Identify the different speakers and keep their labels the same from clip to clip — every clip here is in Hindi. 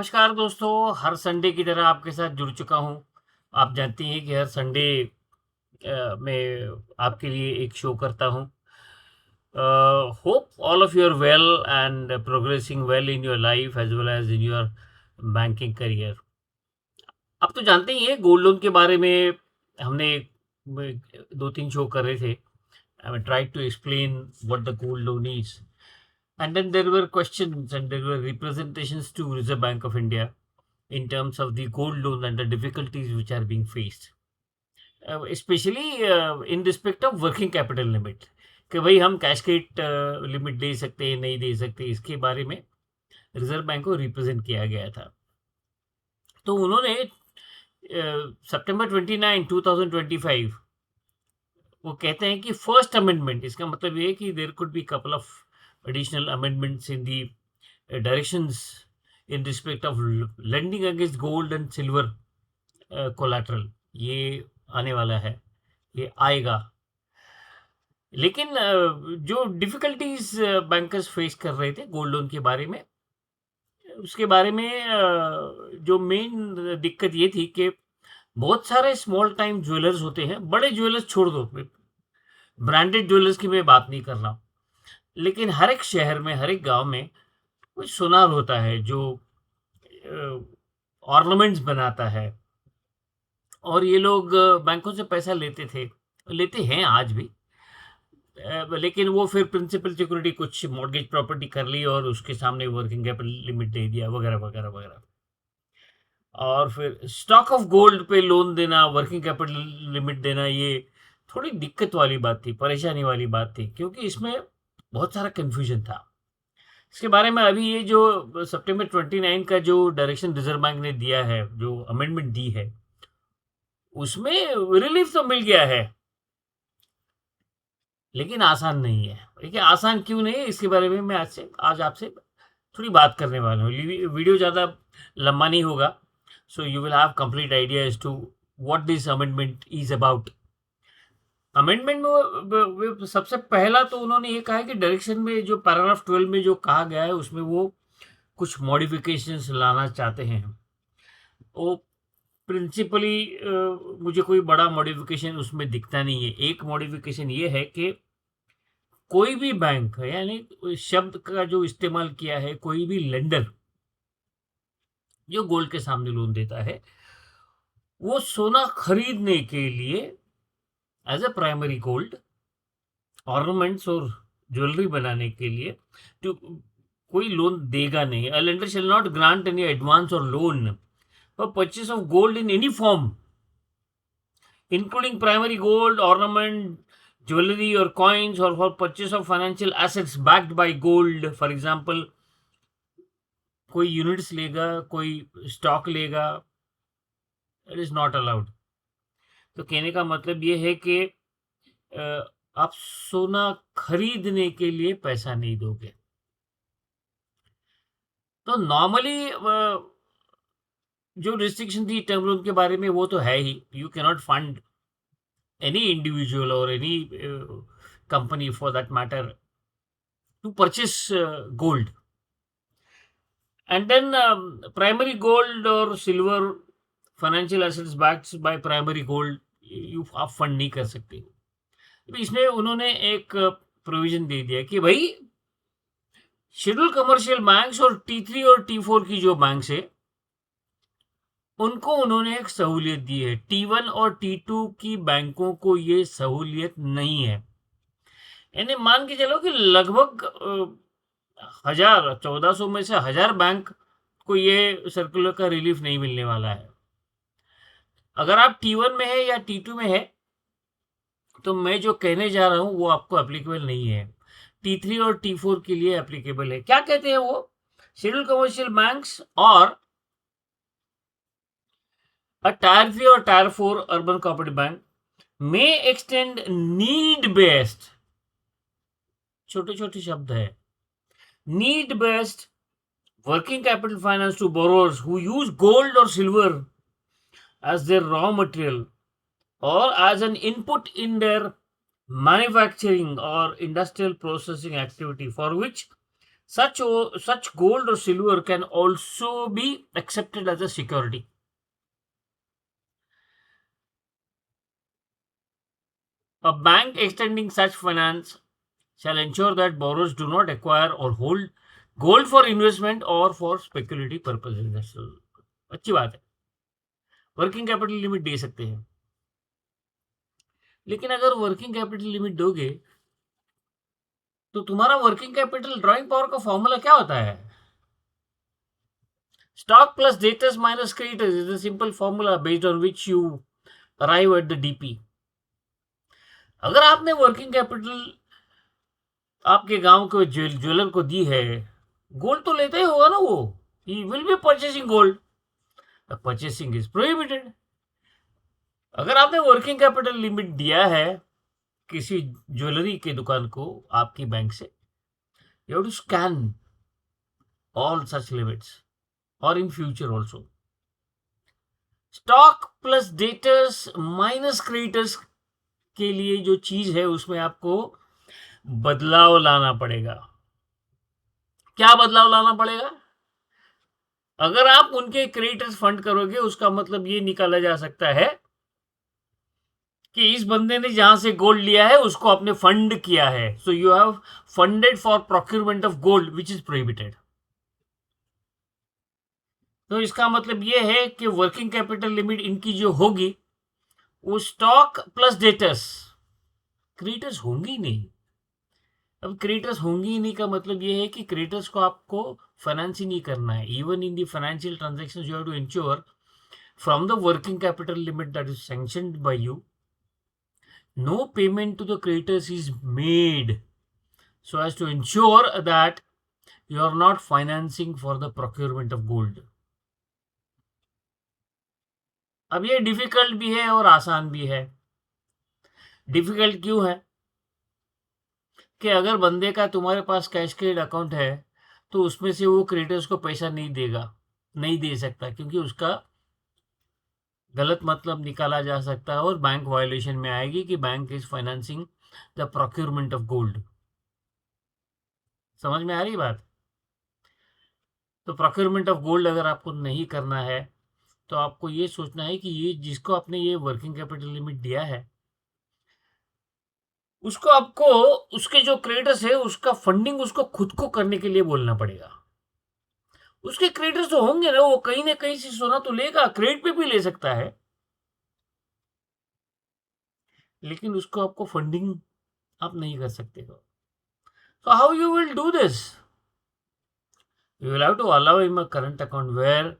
Speaker 1: नमस्कार दोस्तों, हर संडे की तरह आपके साथ जुड़ चुका हूँ। आप जानती हैं कि हर संडे मैं आपके लिए एक शो करता हूँ। Hope all of you are well and progressing well in your life as well as in your banking career. आप तो जानते ही हैं गोल्ड लोन के बारे में हमने 2-3 शो कर रहे थे। I tried to explain what the gold loan is and then there were questions and there were representations to Reserve Bank of India in terms of the gold loan and the difficulties which are being faced, especially in respect of working capital limit कि भाई हम कैश क्रेडिट लिमिट दे सकते हैं नहीं दे सकते, इसके बारे में रिजर्व बैंक को रिप्रेजेंट किया गया था। तो उन्होंने सितंबर 29 2025 वो कहते हैं कि फर्स्ट अमेंडमेंट, इसका मतलब ये है कि there could be couple of additional amendments in the directions in respect of lending against gold and silver collateral। ये आने वाला है, ये आएगा। लेकिन जो डिफिकल्टीज बैंकर्स फेस कर रहे थे गोल्ड लोन के बारे में, उसके बारे में जो मेन दिक्कत ये थी कि बहुत सारे स्मॉल टाइम ज्वेलर्स होते हैं। बड़े ज्वेलर्स छोड़ दो, ब्रांडेड ज्वेलर्स की मैं बात नहीं कर रहा हूँ, लेकिन हर एक शहर में, हर एक गांव में कोई सुनार होता है जो ऑर्नामेंट्स बनाता है, और ये लोग बैंकों से पैसा लेते थे, लेते हैं आज भी। लेकिन वो फिर प्रिंसिपल सिक्योरिटी कुछ मॉर्गेज प्रॉपर्टी कर ली और उसके सामने वर्किंग कैपिटल लिमिट दे दिया वगैरह वगैरह वगैरह। और फिर स्टॉक ऑफ गोल्ड पे लोन देना, वर्किंग कैपिटल लिमिट देना, ये थोड़ी दिक्कत वाली बात थी, परेशानी वाली बात थी, क्योंकि इसमें बहुत सारा कन्फ्यूजन था। इसके बारे में अभी ये जो सितंबर 29 का जो डायरेक्शन रिजर्व बैंक ने दिया है, जो अमेंडमेंट दी है, उसमें रिलीफ तो मिल गया है, लेकिन आसान नहीं है। देखिए आसान क्यों नहीं है, इसके बारे में मैं आज आपसे थोड़ी बात करने वाला हूँ। वीडियो ज़्यादा लंबा नहीं होगा, so you will have complete idea as to what this amendment is about. Amendment में सबसे पहला तो उन्होंने ये कहा है कि डायरेक्शन में जो पैराग्राफ 12 में जो कहा गया है, उसमें वो कुछ मॉडिफिकेशंस लाना चाहते हैं। वो प्रिंसिपली मुझे कोई बड़ा मॉडिफिकेशन उसमें दिखता नहीं है। एक मॉडिफिकेशन ये है कि कोई भी बैंक, यानी शब्द का जो इस्तेमाल किया है, कोई भी लेंडर जो गोल्ड के सामने लोन देता है, वो सोना खरीदने के लिए as a primary gold, ornaments और ज्वेलरी बनाने के लिए तो कोई लोन देगा नहीं। A lender shall not grant any advance और loan for purchase of gold in any form including primary gold, ornament, jewelry or coins, or for purchase of financial assets backed by gold। For example, कोई यूनिट्स लेगा, कोई स्टॉक लेगा, इट इज नॉट अलाउड। तो कहने का मतलब ये है कि आप सोना खरीदने के लिए पैसा नहीं दोगे। तो नॉर्मली जो रिस्ट्रिक्शन थी टर्म लोन के बारे में, वो तो है ही, you can not fund any individual or any company for that matter to purchase gold। And then primary gold or silver financial assets backed by primary gold, you आप फंड नहीं कर सकते। तो इसमें उन्होंने एक प्रोविजन दे दिया कि भाई शेड्यूल कमर्शियल बैंक्स और T3 और T4 की जो बैंक्स है, उनको उन्होंने एक सहूलियत दी है। T1 और T2 की बैंकों को ये सहूलियत नहीं है। यानी मान के चलो कि लगभग 1400 में से 1000 बैंक को ये सर्कुलर का रिलीफ नहीं मिलने वाला है। अगर आप T1 में है या T2 में है, तो मैं जो कहने जा रहा हूं वो आपको एप्लीकेबल नहीं है। T3 और T4 के लिए एप्लीकेबल है। क्या कहते हैं वो? शेड्यूल कमर्शियल बैंक्स और a Tier 3 or Tier 4 urban cooperative bank may extend need based, छोटे छोटे शब्द है, need based working capital finance to borrowers who use gold or silver as their raw material or as an input in their manufacturing or industrial processing activity, for which Such gold or silver can also be accepted as a security. A bank extending such finance shall ensure that borrowers do not acquire or hold gold for investment or for speculative purposes. अच्छी बात है, वर्किंग कैपिटल लिमिट दे सकते हैं, लेकिन अगर वर्किंग कैपिटल लिमिट दोगे तो तुम्हारा वर्किंग कैपिटल ड्राइंग पावर का फॉर्मूला क्या होता है? Stock plus debtors minus creditors is a simple formula based on which you arrive at the DP. अगर आपने वर्किंग कैपिटल आपके गांव के ज्वेलर को दी है, गोल्ड तो लेता ही होगा ना वो, he will be purchasing gold. Purchasing is prohibited. अगर आपने वर्किंग कैपिटल लिमिट दिया है किसी ज्वेलरी की दुकान को आपकी बैंक से, you have to scan all such limits और in future also. Stock plus debtors minus creditors के लिए जो चीज है उसमें आपको बदलाव लाना पड़ेगा. क्या बदलाव लाना पड़ेगा? अगर आप उनके क्रेडिटर्स फंड करोगे उसका मतलब ये निकाला जा सकता है कि इस बंदे ने जहां से गोल्ड लिया है उसको आपने फंड किया है. So you have funded for procurement of gold which is prohibited. तो इसका मतलब ये है कि वर्किंग कैपिटल लिमिट इनकी जो होगी वो स्टॉक प्लस डेटर्स, क्रेडिटर्स होंगी नहीं. अब क्रेडिटर्स होंगी ही नहीं का मतलब ये है कि क्रेडिटर्स को आपको फाइनेंस ही नहीं करना है. Even in the financial transactions you have to ensure from the working capital limit that is sanctioned by you, no payment to the creditors is made so as to ensure that you are not financing for the procurement of gold. अब ये डिफिकल्ट भी है और आसान भी है. डिफिकल्ट क्यों है? कि अगर बंदे का तुम्हारे पास कैश क्रेडिट अकाउंट है तो उसमें से वो क्रेडिटर्स को पैसा नहीं देगा, नहीं दे सकता, क्योंकि उसका गलत मतलब निकाला जा सकता है और बैंक वायलेशन में आएगी कि bank is financing the procurement of gold. समझ में आ रही बात? तो प्रोक्यूरमेंट ऑफ गोल्ड अगर आपको नहीं करना है तो आपको ये सोचना है कि ये जिसको आपने ये वर्किंग कैपिटल लिमिट दिया है उसको आपको उसके जो क्रेडिटर्स है उसका फंडिंग उसको खुद को करने के लिए बोलना पड़ेगा. उसके क्रेडिटर्स तो होंगे ना कहीं से सोना तो लेगा, क्रेडिट पे भी ले सकता है, लेकिन उसको आपको फंडिंग आप नहीं कर सकते हो. So how you will do this? You will have to allow him a current account where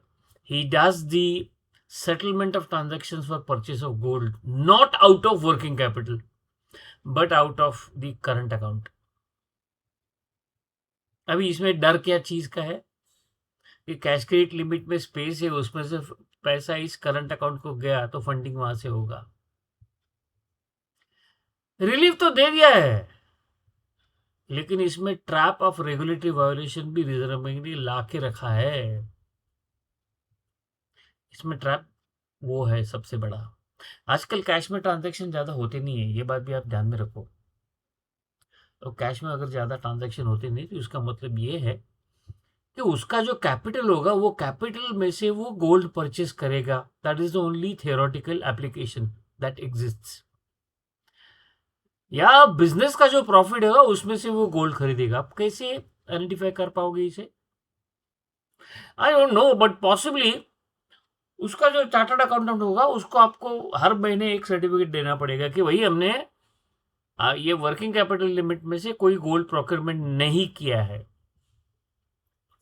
Speaker 1: he does the settlement of transactions for purchase of gold, not out of working capital, but out of the current account. अभी इसमें डर क्या चीज का है कि कैश क्रेडिट लिमिट में स्पेस है, उसमें से पैसा इस करंट अकाउंट को गया तो फंडिंग वहां से होगा. रिलीफ तो दे दिया है, लेकिन इसमें ट्रैप ऑफ रेगुलेटरी वायोलेशन भी रिजर्व बैंक ने ला के रखा है. इसमें ट्रैप वो है सबसे बड़ा. आजकल कैश में ट्रांजैक्शन ज़्यादा होते नहीं है, ये बात भी आप ध्यान में रखो. तो कैश में अगर ज़्यादा ट्रांजैक्शन होते नहीं तो इसका मतलब ये है कि उसका जो कैपिटल होगा वो कैपिटल में से वो गोल्ड परचेस करेगा. That is the only theoretical application that exists. या बिजनेस का जो प्रॉफिट होगा उसमें से वो गोल्ड खरीदेगा. आप कैसे आइडेंटिफाई कर पाओगे इसे? I don't know, but possibly उसका जो चार्टर्ड अकाउंटेंट होगा उसको आपको हर महीने एक सर्टिफिकेट देना पड़ेगा कि भाई हमने ये वर्किंग कैपिटल लिमिट में से कोई गोल्ड प्रोक्योरमेंट नहीं किया है.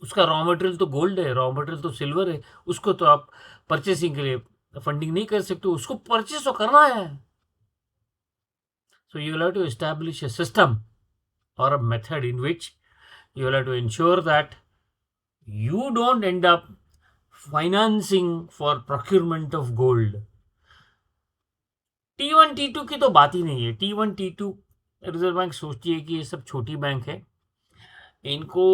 Speaker 1: उसका रॉ मटेरियल तो गोल्ड है, रॉ मटेरियल तो सिल्वर है, उसको तो आप परचेसिंग के लिए फंडिंग नहीं कर सकते, उसको परचेस तो करना है. So you will have to establish a system or a method in which you will have to ensure that you don't end up financing for procurement of gold. T1 T2 की तो बात ही नहीं है. T1 T2 रिजर्व बैंक सोचती है कि ये सब छोटी बैंक है, इनको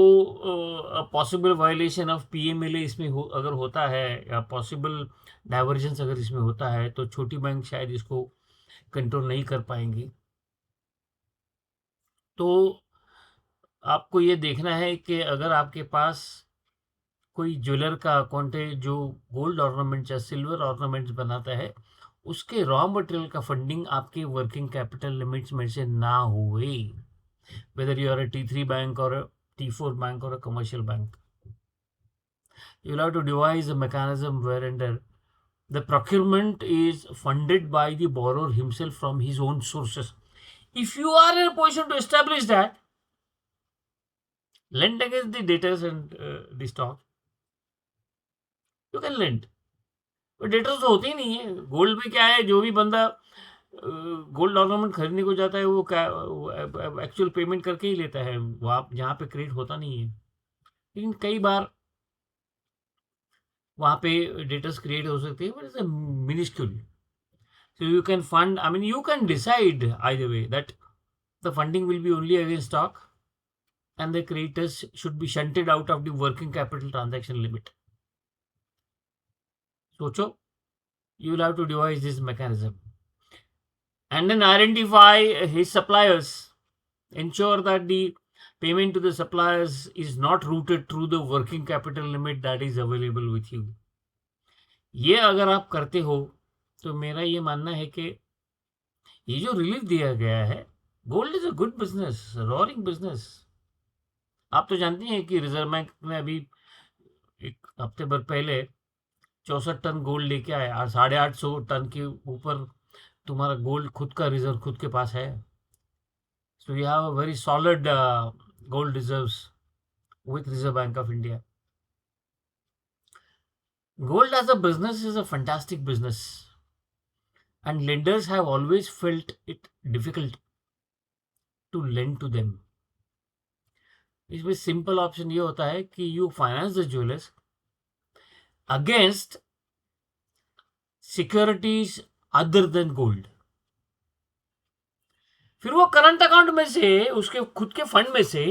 Speaker 1: पॉसिबल वायलेशन ऑफ पीएमएलए इसमें अगर होता है या पॉसिबल डाइवर्जेंस अगर इसमें होता है तो छोटी बैंक शायद इसको कंट्रोल नहीं कर पाएंगी. तो आपको ये देखना है कि अगर आपके पास कोई ज्वेलर का अकाउंट है जो गोल्ड ऑर्नामेंट्स या सिल्वर ऑर्नामेंट्स बनाता है, उसके रॉ मटेरियल का फंडिंग आपके वर्किंग कैपिटल लिमिट्स में से ना हुए, whether you are a T3 bank और अ T4 बैंक और a commercial bank. You will have to devise a mechanism wherein the procurement is funded by the borrower himself from his own sources. If you are in a position to establish that, lend against the debtors and the stock, you can lend. but debtors तो होते ही नहीं है. गोल्ड में क्या है, जो भी बंदा गोल्ड ऑर्नामेंट खरीदने को जाता है वो क्या एक्चुअल पेमेंट करके ही लेता है, वहाँ जहाँ पे क्रेडिट होता नहीं है. लेकिन कई बार वहाँ पे डेटर्स क्रिएट हो सकते हैं, but it's minuscule. So you can fund, I mean, you can decide either way that the funding will be only against stock and the creditors should be shunted out of the working capital transaction limit. So you will have to devise this mechanism. And then identify his suppliers. Ensure that the payment to the suppliers is not routed through the working capital limit that is available with you. ये अगर आप करते हो तो मेरा ये मानना है कि ये जो रिलीफ दिया गया है, gold is a good business, roaring business. आप तो जानते हैं कि रिजर्व बैंक ने अभी एक हफ्ते भर पहले 64 टन गोल्ड लेके आया और 850 टन के ऊपर तुम्हारा गोल्ड खुद का रिजर्व खुद के पास है. So you have a very solid gold reserves with Reserve Bank of India. Gold as a business is a fantastic business, and lenders have always felt it difficult to lend to them. इसमें सिंपल ऑप्शन ये होता है कि you finance the jewellers against securities other than gold. फिर वो करंट अकाउंट में से, उसके खुद के फंड में से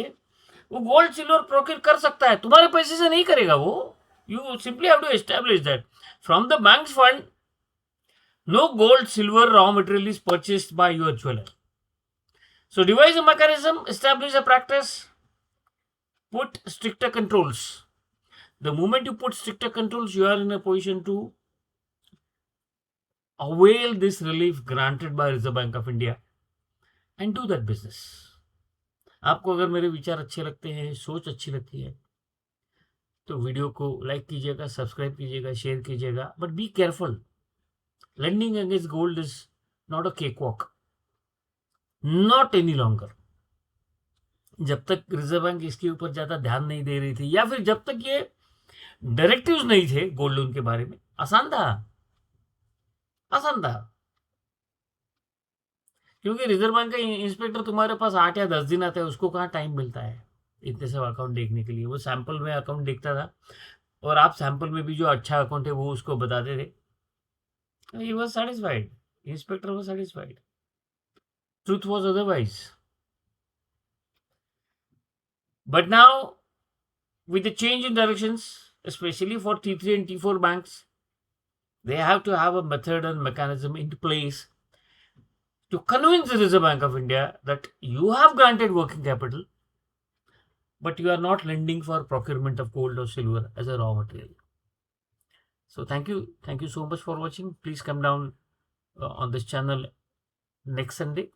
Speaker 1: वो गोल्ड सिल्वर प्रोक्योर कर सकता है, तुम्हारे पैसे से नहीं करेगा वो. You simply have to establish that from the bank's fund no gold silver raw material is purchased by your jeweler. So devise a mechanism, establish a practice, put stricter controls. The moment you put stricter controls, you are in a position to avail this relief granted by Reserve Bank of India and do that business. आपको अगर मेरे विचार अच्छे लगते हैं, सोच अच्छी लगती है, तो वीडियो को लाइक कीजिएगा, सब्सक्राइब कीजिएगा, शेयर कीजिएगा. But be careful. Lending against gold is not a cake walk, not any longer. जब तक रिजर्व बैंक इसके ऊपर ज्यादा ध्यान नहीं दे रही थी, या फिर जब तक ये डायरेक्टिव्स नहीं थे गोल्ड लोन के बारे में, आसान था, आसान था. क्योंकि रिजर्व बैंक का इंस्पेक्टर तुम्हारे पास 8 या 10 दिन आता है, उसको कहाँ टाइम मिलता है इतने सब अकाउंट देखने के लिए. वो सैंपल में अकाउंट देखता था, और आप सैंपल में भी जो अच्छा अकाउंट है वो उसको बताते थे. He was satisfied, inspector was satisfied. Truth was otherwise. But now with the change in directions, especially for T3 and T4 banks, they have to have a method and mechanism in place to convince the Reserve Bank of India that you have granted working capital, but you are not lending for procurement of gold or silver as a raw material. So thank you so much for watching. Please come down on this channel next Sunday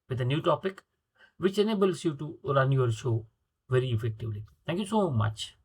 Speaker 1: with a new topic which enables you to run your show very effectively. Thank you so much.